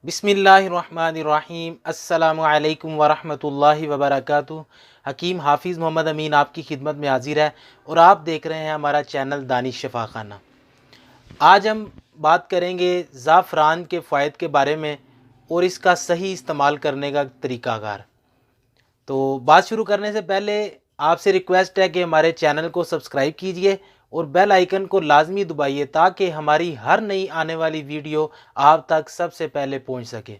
बिस्मिल्लाहिर्रहमानिर्रहीम अस्सलामु अलैकुम वरहमतुल्लाहि वबरकातुहू। हकीम हाफिज़ मोहम्मद अमीन आपकी खिदमत में हाजिर है और आप देख रहे हैं हमारा चैनल दानिश शफ़ा खाना। आज हम बात करेंगे ज़ाफ़रान के फ़ायदे के बारे में और इसका सही इस्तेमाल करने का तरीक़ाकार। तो बात शुरू करने से पहले आपसे रिक्वेस्ट है कि हमारे चैनल को सब्सक्राइब कीजिए और बेल आइकन को लाजमी दबाइए ताकि हमारी हर नई आने वाली वीडियो आप तक सबसे पहले पहुंच सके।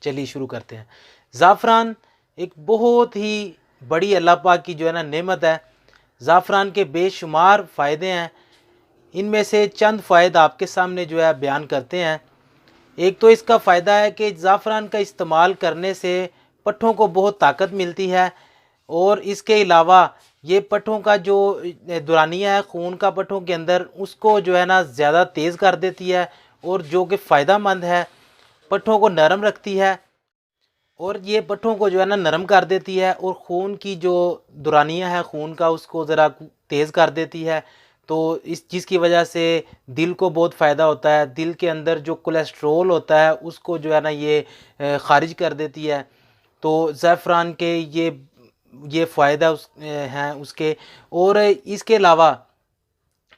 चलिए शुरू करते हैं। ज़ाफ़रान एक बहुत ही बड़ी अल्लाह पाक की जो है ना नेमत है। ज़ाफ़रान के बेशुमार फ़ायदे हैं, इनमें से चंद फ़ायदे आपके सामने जो है बयान करते हैं। एक तो इसका फ़ायदा है कि ज़ाफ़रान का इस्तेमाल करने से पट्ठों को बहुत ताकत मिलती है और इसके अलावा ये पट्ठों का जो दुरानिया है खून का पट्ठों के अंदर उसको जो है ना ज़्यादा तेज़ कर देती है और जो कि फ़ायदा मंद है, पट्ठों को नरम रखती है और ये पट्ठों को जो है ना नरम कर देती है और खून की जो दुरानिया है खून का उसको ज़रा तेज़ कर देती है। तो इस चीज़ की वजह से दिल को बहुत फ़ायदा होता है। दिल के अंदर जो कोलेस्ट्रोल होता है उसको जो है ना ये ख़ारिज कर देती है। तो ज़ाफ़रान के ये फ़ायदा हैं उसके। और इसके अलावा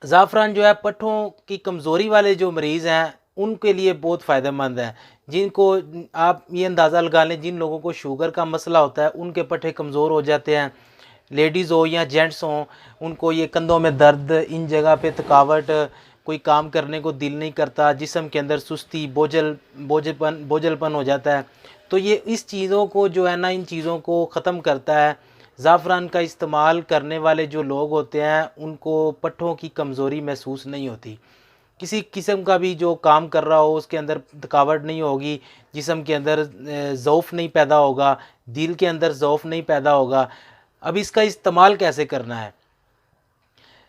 ज़ाफ़रान जो है पट्ठों की कमज़ोरी वाले जो मरीज़ हैं उनके लिए बहुत फ़ायदेमंद है। जिनको आप ये अंदाज़ा लगा लें, जिन लोगों को शुगर का मसला होता है उनके पट्ठे कमज़ोर हो जाते हैं, लेडीज़ हो या जेंट्स हों, उनको ये कंधों में दर्द, इन जगह पे थकावट, कोई काम करने को दिल नहीं करता, जिस्म के अंदर सुस्ती, बोझलपन हो जाता है। तो ये इस चीज़ों को जो है ना इन चीज़ों को ख़त्म करता है। ज़ाफ़रान का इस्तेमाल करने वाले जो लोग होते हैं उनको पट्ठों की कमज़ोरी महसूस नहीं होती। किसी किस्म का भी जो काम कर रहा हो उसके अंदर थकावट नहीं होगी, जिस्म के अंदर ज़ौफ़ नहीं पैदा होगा, दिल के अंदर ज़ौफ़ नहीं पैदा होगा। अब इसका इस्तेमाल कैसे करना है?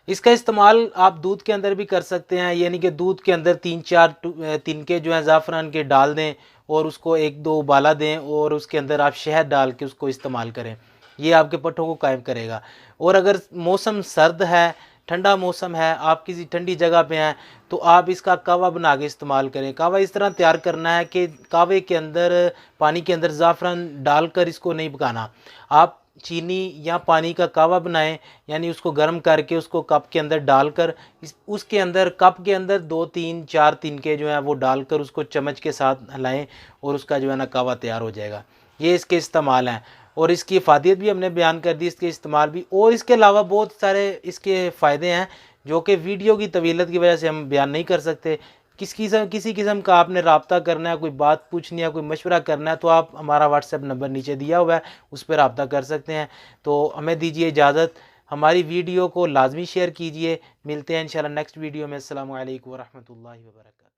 इसका इस्तेमाल आप दूध के अंदर भी कर सकते हैं, यानी कि दूध के अंदर 3-4 तिनके जो हैं ज़ाफ़रान के डाल दें और उसको 1-2 उबाला दें और उसके अंदर आप शहद डाल के उसको इस्तेमाल करें। ये आपके पट्ठों को कायम करेगा। और अगर मौसम सर्द है, ठंडा मौसम है, आप किसी ठंडी जगह पे हैं, तो आप इसका कहवा बना के इस्तेमाल करें। कहवा इस तरह तैयार करना है कि कहवे के अंदर पानी के अंदर ज़ाफ़रान डालकर इसको नहीं पकाना। आप चीनी या पानी का कहवा बनाएं, यानी उसको गर्म करके उसको कप के अंदर डालकर उसके अंदर कप के अंदर 2-3-4 तिनके जो हैं वो डालकर उसको चम्मच के साथ हिलाएं और उसका जो है ना कहवा तैयार हो जाएगा। ये इसके इस्तेमाल हैं और इसकी इफ़ादियत भी हमने बयान कर दी, इसके इस्तेमाल भी। और इसके अलावा बहुत सारे इसके फ़ायदे हैं जो कि वीडियो की तवीलत की वजह से हम बयान नहीं कर सकते। किसी किस्म का आपने रब्ता करना है, कोई बात पूछनी है, कोई मशवरा करना है, तो आप हमारा व्हाट्सएप नंबर नीचे दिया हुआ है, उस पर रब्ता कर सकते हैं। तो हमें दीजिए इजाज़त, हमारी वीडियो को लाजमी शेयर कीजिए। मिलते हैं इंशाल्लाह नेक्स्ट वीडियो में। अस्सलामु अलैकुम वरहमतुल्लाहि वबरकातुहू।